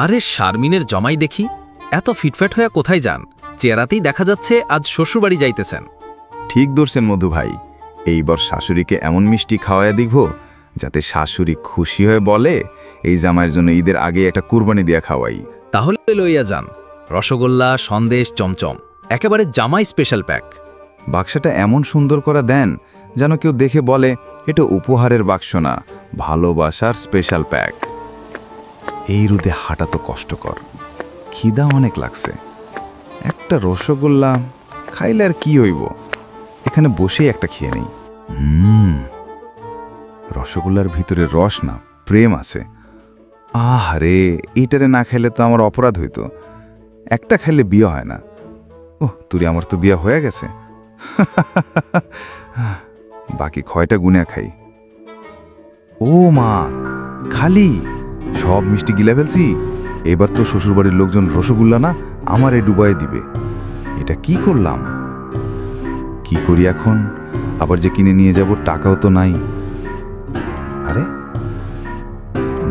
আরে শারমিনের জমাই দেখি এত ফিটফাট হয়ে কোথায় যান? চেহারাতেই দেখা যাচ্ছে আজ শ্বশুরবাড়ি যাইতেছেন। ঠিক ধরছেন মধু ভাই, এইবার শাশুড়িকে এমন মিষ্টি খাওয়াইয়া দিব যাতে শাশুড়ি খুশি হয়ে বলে এই জামাইয়ের জন্য ঈদের আগে একটা কুরবানি দিয়া খাওয়াই। তাহলে লইয়া যান রসগোল্লা, সন্দেশ, চমচম, একেবারে জামাই স্পেশাল প্যাক। বাক্সটা এমন সুন্দর করে দেন যেন কেউ দেখে বলে এটা উপহারের বাক্স না, ভালোবাসার স্পেশাল প্যাক। এই রোদে হাঁটা তো কষ্টকর, খিদা অনেক লাগছে। একটা রসগোল্লা খাইলে আর কি হইব, এখানে বসেই একটা খেয়ে নেই। রসগোল্লার ভিতরে রস না, প্রেম আছে। আহারে, এইটারে না খাইলে তো আমার অপরাধ হইতো। একটা খাইলে বিয়ে হয় না। ওহ তুই, আমার তো বিয়ে হয়ে গেছে। বাকি কয়টা গুনে খাই। ও মা, খালি সব মিষ্টি গিলা ফেলছি। এবার তো শ্বশুরবাড়ির লোকজন রসগোল্লা না আমারে ডুবাই দিবে। এটা কি করলাম? কি করি এখন? আবার যে কিনে নিয়ে যাব টাকাও তো নাই। আরে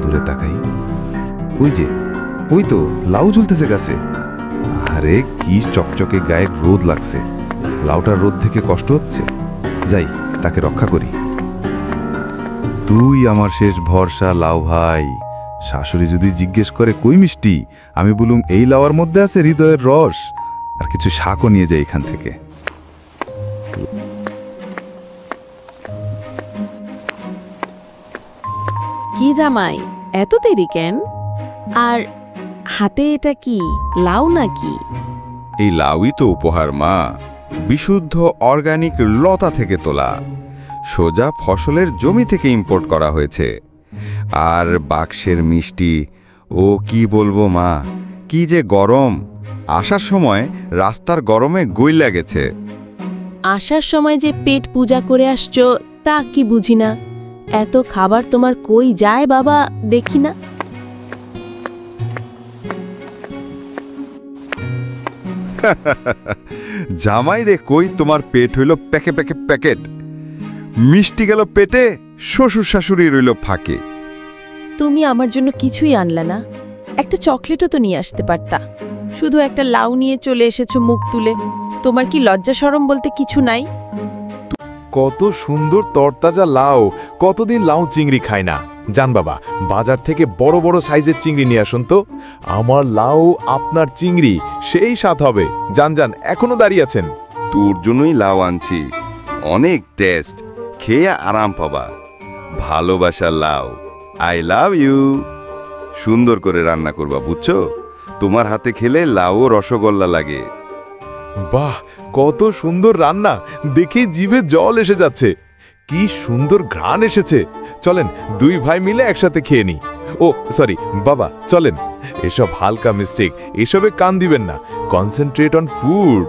দূরে তাকাই, ওই তো লাউ ঝুলতেছে গাছে। আরে কি চকচকে গায়ে রোদ লাগছে, লাউটার রোদ থেকে কষ্ট হচ্ছে। যাই তাকে রক্ষা করি। তুই আমার শেষ ভরসা লাউ ভাই। শাশুড়ি যদি জিজ্ঞেস করে কই মিষ্টি, আমি বলুম এই লাউয়ার মধ্যে আছে হৃদয়ের রস। আর কিছু শাকও নিয়ে যাই এখান থেকে। কি জামাই, এত দেরি কেন? আর হাতে এটা কি, লাউ নাকি? এই লাউই তো উপহার মা, বিশুদ্ধ অর্গানিক লতা থেকে তোলা, সোজা ফসলের জমি থেকে ইম্পোর্ট করা হয়েছে। আর বাক্সের মিষ্টি, ও কি বলবো মা, কি যে গরম! আসার সময় রাস্তার গরমে গইলা গেছে। আসার সময় যে পেট পূজা করে আসছো তা কি বুঝি না। এত খাবার তোমার কই যায় বাবা, দেখি না। জামাই রে, কই তোমার পেট হইল প্যাকে প্যাকে প্যাকেট, মিষ্টি গেল পেটে, শ্বশুর শাশুড়ি রইল ফাঁকে। তুমি আমার জন্য কিছুই আনলা না, একটা চকলেটও তো নিয়ে আসতে পারতা। শুধু একটা লাউ নিয়ে চলে এসেছো মুখ তুলে। তোমার কি লজ্জা শরম বলতে কিছু নাই? কত সুন্দর তরতাজা লাউ, কতদিন লাউ চিংড়ি খায় না। জান বাবা, বাজার থেকে বড় বড় সাইজের চিংড়ি নিয়ে আসুন তো। আমার লাউ আপনার চিংড়ি সেই স্বাদ হবে। জান জান, এখনো দাঁড়িয়ে আছেন? তোর জন্যই লাউ আনছি, অনেক টেস্ট, খেয়ে আরাম পাবা। ভালোবাসার লাউ, আই লাভ ইউ। সুন্দর করে রান্না করবা, বুঝছো? তোমার হাতে খেলে লাউ রসগোল্লা লাগে। বাহ, কত সুন্দর রান্না, দেখে জিভে জল এসে যাচ্ছে। কি সুন্দর ঘ্রাণ এসেছে। চলেন দুই ভাই মিলে একসাথে খেয়ে নি। ও সরি বাবা, চলেন। এসব হালকা মিস্টেক, এসবে কান দিবেন না। Concentrate on food.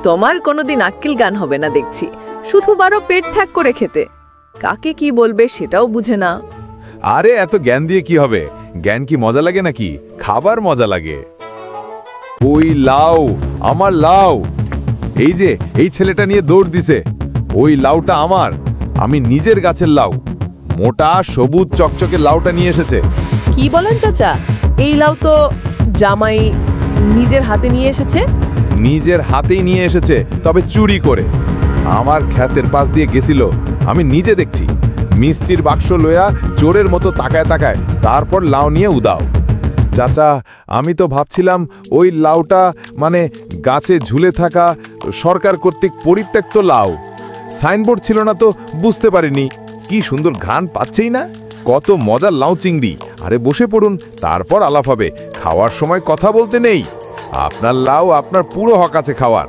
তোমার কোনোদিন আক্কেল গান হবে না দেখছি, শুধু বারো পেট ত্যাগ করে খেতে। কাকে কি বলবে সেটাও বুঝে না। আরে এত জ্ঞান দিয়ে কি হবে? জ্ঞান কি মজা লাগে নাকি? খাবার মজা লাগে। ওই লাউ, আমার লাউ। এই যে এই ছেলেটা নিয়ে দৌড় দিছে, ওই লাউটা আমার, আমি নিজের গাছের লাউ। মোটা সবুজ চকচকে লাউটা নিয়ে এসেছে। কি বলেন চাচা, এই লাউ তো জামাই নিজের হাতে নিয়ে এসেছে? নিজের হাতেই নিয়ে এসেছে, তবে চুরি করে। আমার ক্ষেতের পাশ দিয়ে গেছিল, আমি নিজে দেখছি। মিষ্টির বাক্স লইয়া চোরের মতো তাকায় তাকায়, তারপর লাউ নিয়ে উদাও। চাচা, আমি তো ভাবছিলাম ওই লাউটা মানে গাছে ঝুলে থাকা সরকার কর্তৃক পরিত্যক্ত লাউ। সাইনবোর্ড ছিল না তো বুঝতে পারিনি। কি সুন্দর ঘ্রাণ পাচ্ছেই না, কত মজার লাউ চিংড়ি। আরে বসে পড়ুন, তারপর আলাপ হবে। খাওয়ার সময় কথা বলতে নেই। আপনার লাউ আপনার পুরো হক আছে খাওয়ার।